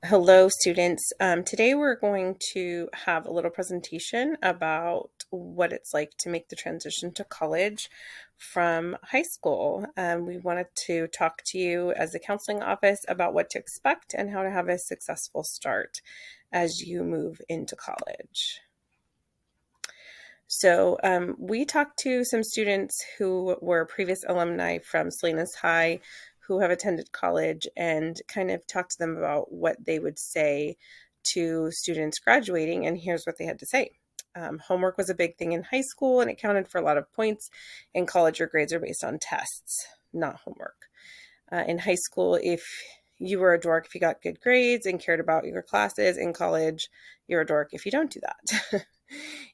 Hello, students. Today we're going to have a little presentation about what it's like to make the transition to college from high school. We wanted to talk to you as the counseling office about what to expect and how to have a successful start as you move into college. We talked to some students who were previous alumni from Salinas High who have attended college and kind of talked to them about what they would say to students graduating. And here's what they had to say. Homework was a big thing in high school and it counted for a lot of points. In college, your grades are based on tests, not homework. In high school, if you were a dork if you got good grades and cared about your classes. In college, you're a dork if you don't do that.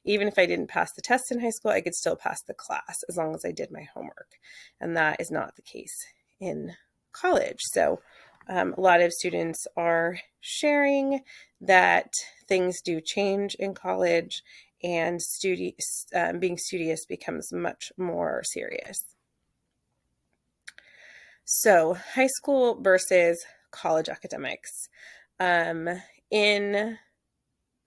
Even if I didn't pass the test in high school, I could still pass the class as long as I did my homework. And that is not the case in college. A lot of students are sharing that things do change in college and being studious becomes much more serious. So, high school versus college academics. In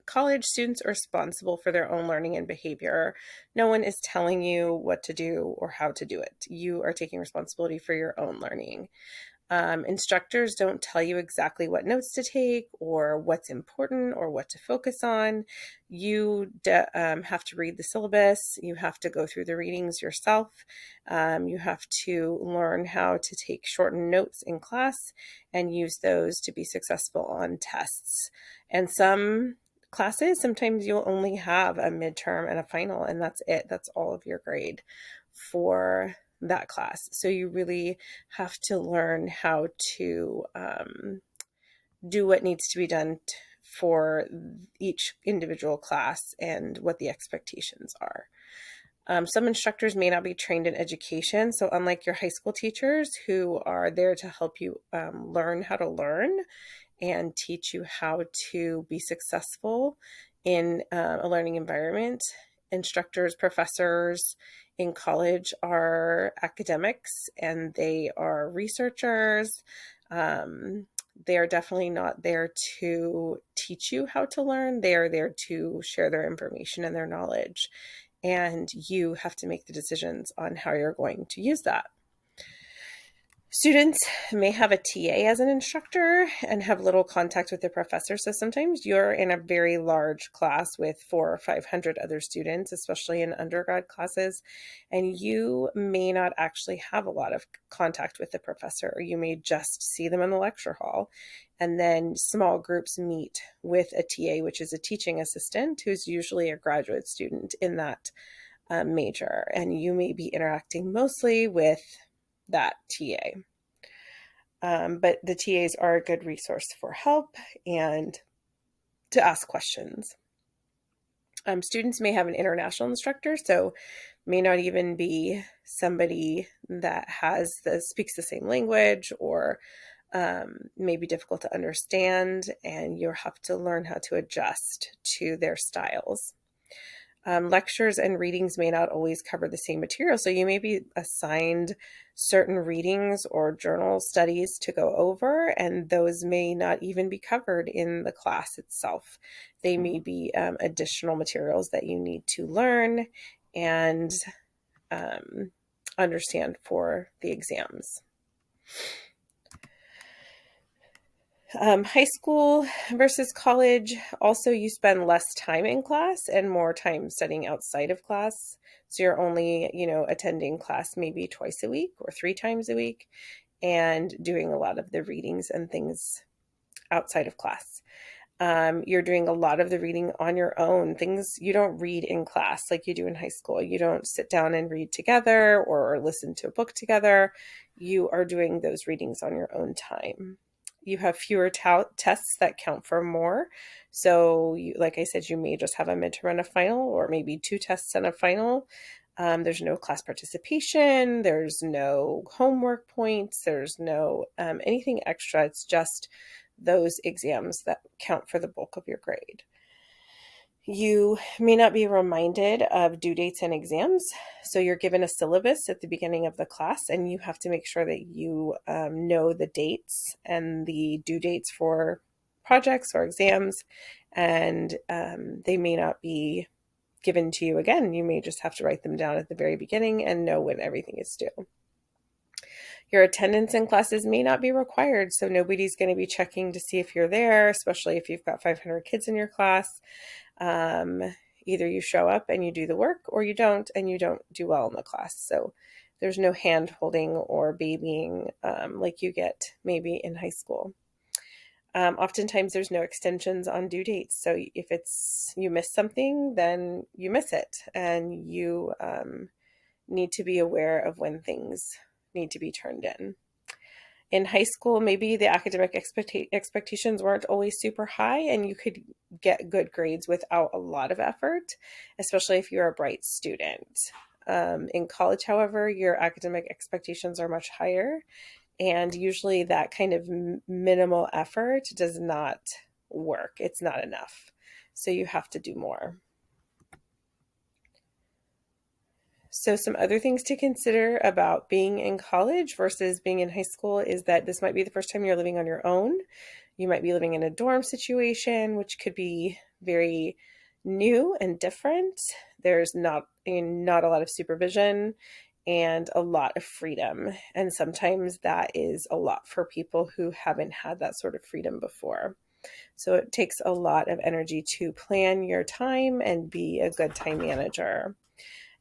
college, students are responsible for their own learning and behavior. No one is telling you what to do or how to do it. You are taking responsibility for your own learning. Instructors don't tell you exactly what notes to take or what's important or what to focus on. You have to read the syllabus. You have to go through the readings yourself. You have to learn how to take shortened notes in class and use those to be successful on tests. And some classes, sometimes you'll only have a midterm and a final, and that's it. That's all of your grade for that class. So you really have to learn how to do what needs to be done for each individual class and what the expectations are. Some instructors may not be trained in education. So unlike your high school teachers who are there to help you learn how to learn and teach you how to be successful in a learning environment, instructors, professors in college are academics and they are researchers. They are definitely not there to teach you how to learn. They are there to share their information and their knowledge. And you have to make the decisions on how you're going to use that. Students may have a TA as an instructor and have little contact with the professor. So sometimes you're in a very large class with 400 or 500 other students, especially in undergrad classes, and you may not actually have a lot of contact with the professor, or you may just see them in the lecture hall. And then small groups meet with a TA, which is a teaching assistant, who's usually a graduate student in that major. And you may be interacting mostly with that TA. But the TAs are a good resource for help and to ask questions. Students may have an international instructor, so may not even be somebody that speaks the same language or may be difficult to understand, and you'll have to learn how to adjust to their styles. Lectures and readings may not always cover the same material, so you may be assigned certain readings or journal studies to go over, and those may not even be covered in the class itself. They may be additional materials that you need to learn and understand for the exams. High school versus college, also you spend less time in class and more time studying outside of class. So you're only, attending class maybe twice a week or 3 times a week and doing a lot of the readings and things outside of class. You're doing a lot of the reading on your own, things you don't read in class like you do in high school. You don't sit down and read together or listen to a book together. You are doing those readings on your own time. You have fewer tests that count for more. So, like I said, you may just have a midterm and a final, or maybe 2 tests and a final. There's no class participation. There's no homework points. There's no anything extra. It's just those exams that count for the bulk of your grade. You may not be reminded of due dates and exams, so you're given a syllabus at the beginning of the class, and you have to make sure that you know the dates and the due dates for projects or exams, and they may not be given to you again. You may just have to write them down at the very beginning and know when everything is due. Your attendance in classes may not be required, so nobody's going to be checking to see if you're there, especially if you've got 500 kids in your class. Either you show up and you do the work, or you don't and you don't do well in the class. So there's no hand holding or babying like you get maybe in high school. Oftentimes there's no extensions on due dates. So if you miss something, then you miss it, and you need to be aware of when things need to be turned in. In high school, maybe the academic expectations weren't always super high, and you could get good grades without a lot of effort, especially if you're a bright student. In college, however, your academic expectations are much higher, and usually that kind of minimal effort does not work. It's not enough. So you have to do more. So some other things to consider about being in college versus being in high school is that this might be the first time you're living on your own. You might be living in a dorm situation, which could be very new and different. There's not a lot of supervision and a lot of freedom. And sometimes that is a lot for people who haven't had that sort of freedom before. So it takes a lot of energy to plan your time and be a good time manager.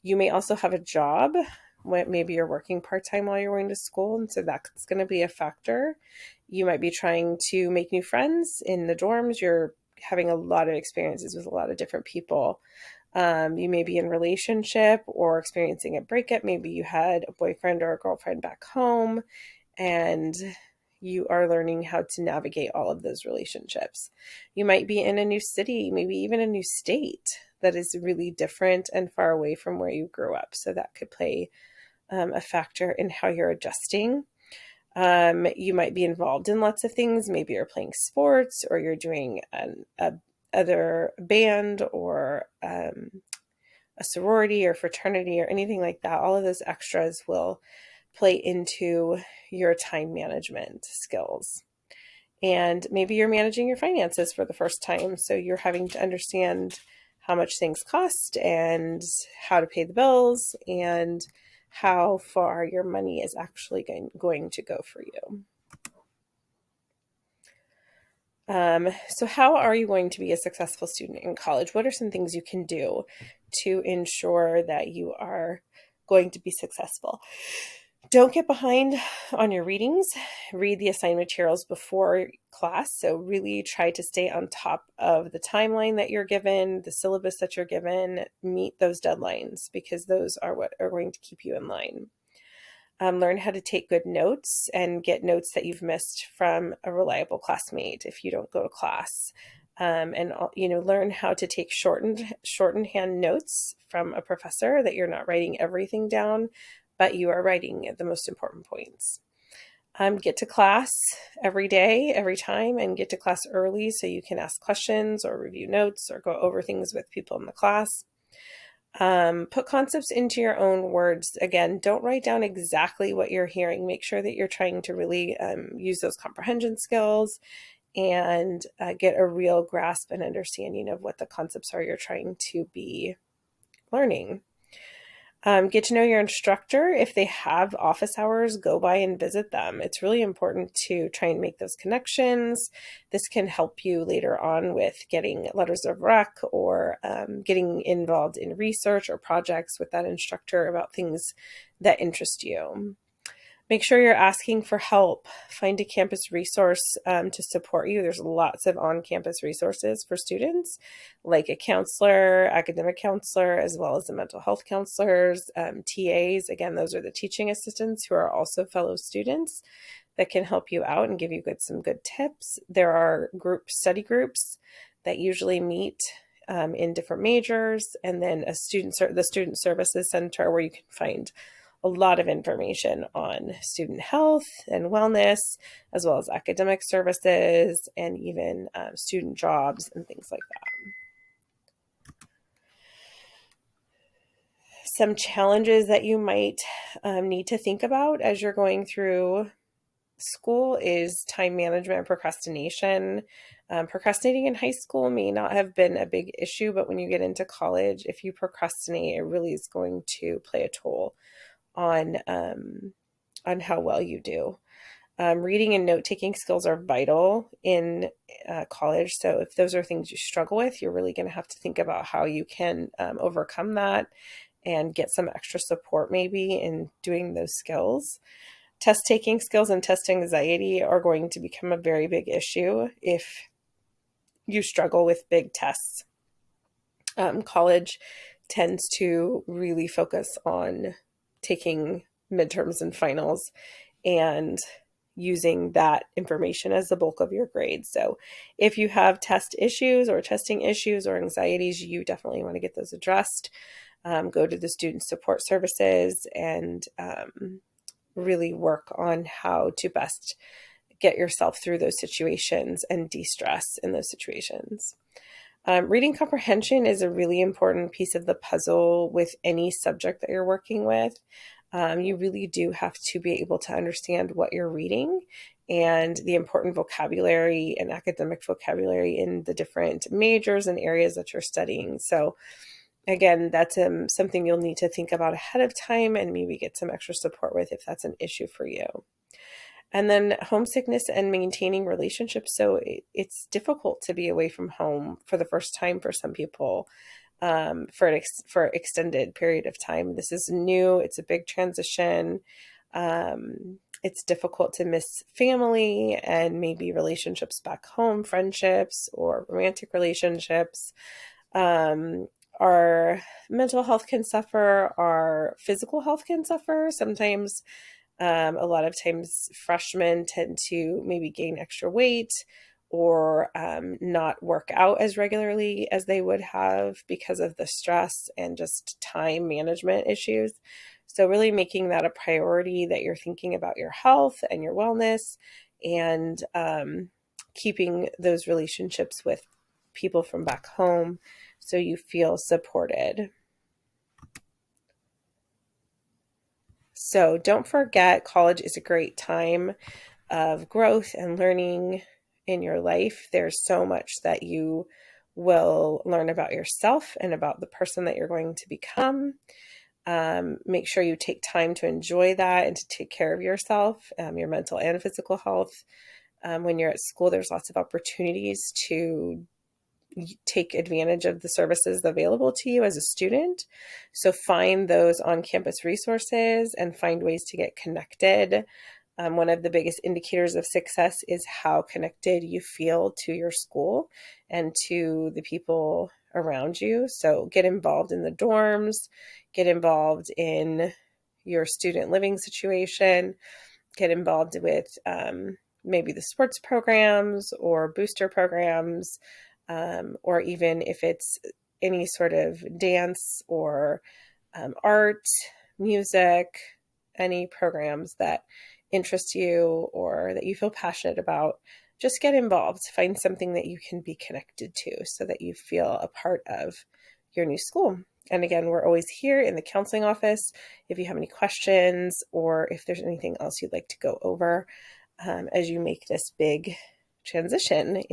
You may also have a job. Maybe you're working part-time while you're going to school, and so that's going to be a factor. You might be trying to make new friends in the dorms. You're having a lot of experiences with a lot of different people. You may be in a relationship or experiencing a breakup. Maybe you had a boyfriend or a girlfriend back home, and you are learning how to navigate all of those relationships. You might be in a new city, maybe even a new state that is really different and far away from where you grew up. So that could play a factor in how you're adjusting. You might be involved in lots of things. Maybe you're playing sports, or you're doing other band, or a sorority or fraternity or anything like that. All of those extras will play into your time management skills. And maybe you're managing your finances for the first time. So you're having to understand how much things cost and how to pay the bills and how far your money is actually going to go for you. So how are you going to be a successful student in college? What are some things you can do to ensure that you are going to be successful? Don't get behind on your readings. Read the assigned materials before class. So really try to stay on top of the timeline that you're given, the syllabus that you're given. Meet those deadlines, because those are what are going to keep you in line. Learn how to take good notes and get notes that you've missed from a reliable classmate if you don't go to class. And learn how to take shortened notes from a professor, that you're not writing everything down, but you are writing the most important points. Get to class every day, every time, and get to class early so you can ask questions or review notes or go over things with people in the class. Put concepts into your own words. Again, don't write down exactly what you're hearing. Make sure that you're trying to really use those comprehension skills and get a real grasp and understanding of what the concepts are you're trying to be learning. Get to know your instructor. If they have office hours, go by and visit them. It's really important to try and make those connections. This can help you later on with getting letters of rec, or getting involved in research or projects with that instructor about things that interest you. Make sure you're asking for help. Find a campus resource to support you. There's lots of on-campus resources for students, like a counselor, academic counselor, as well as the mental health counselors, TAs. Again, those are the teaching assistants who are also fellow students that can help you out and give you some good tips. There are study groups that usually meet in different majors, and then the Student Services Center, where you can find a lot of information on student health and wellness, as well as academic services and even student jobs and things like that. Some challenges that you might need to think about as you're going through school is time management and procrastination. Procrastinating in high school may not have been a big issue, but when you get into college, if you procrastinate, it really is going to play a toll on how well you do. Reading and note-taking skills are vital in college. So if those are things you struggle with, you're really going to have to think about how you can overcome that and get some extra support maybe in doing those skills. Test taking skills and test anxiety are going to become a very big issue if you struggle with big tests. College tends to really focus on taking midterms and finals and using that information as the bulk of your grades. So if you have test issues or testing issues or anxieties, you definitely want to get those addressed. Go to the student support services and really work on how to best get yourself through those situations and de-stress in those situations. Reading comprehension is a really important piece of the puzzle with any subject that you're working with. You really do have to be able to understand what you're reading and the important vocabulary and academic vocabulary in the different majors and areas that you're studying. So again, that's something you'll need to think about ahead of time and maybe get some extra support with if that's an issue for you. And then homesickness and maintaining relationships. So it's difficult to be away from home for the first time for some people for an extended period of time. This is new. It's a big transition. It's difficult to miss family and maybe relationships back home, friendships or romantic relationships. Our mental health can suffer, our physical health can suffer. Sometimes, a lot of times freshmen tend to maybe gain extra weight or not work out as regularly as they would have because of the stress and just time management issues. So really making that a priority that you're thinking about your health and your wellness and keeping those relationships with people from back home so you feel supported. So don't forget, college is a great time of growth and learning in your life. There's so much that you will learn about yourself and about the person that you're going to become. Make sure you take time to enjoy that and to take care of yourself, your mental and physical health. When you're at school, there's lots of opportunities to take advantage of the services available to you as a student. So find those on-campus resources and find ways to get connected. One of the biggest indicators of success is how connected you feel to your school and to the people around you. So get involved in the dorms, get involved in your student living situation, get involved with maybe the sports programs or booster programs, or even if it's any sort of dance or art, music, any programs that interest you or that you feel passionate about, just get involved. Find something that you can be connected to so that you feel a part of your new school. And again, we're always here in the counseling office if you have any questions or if there's anything else you'd like to go over as you make this big transition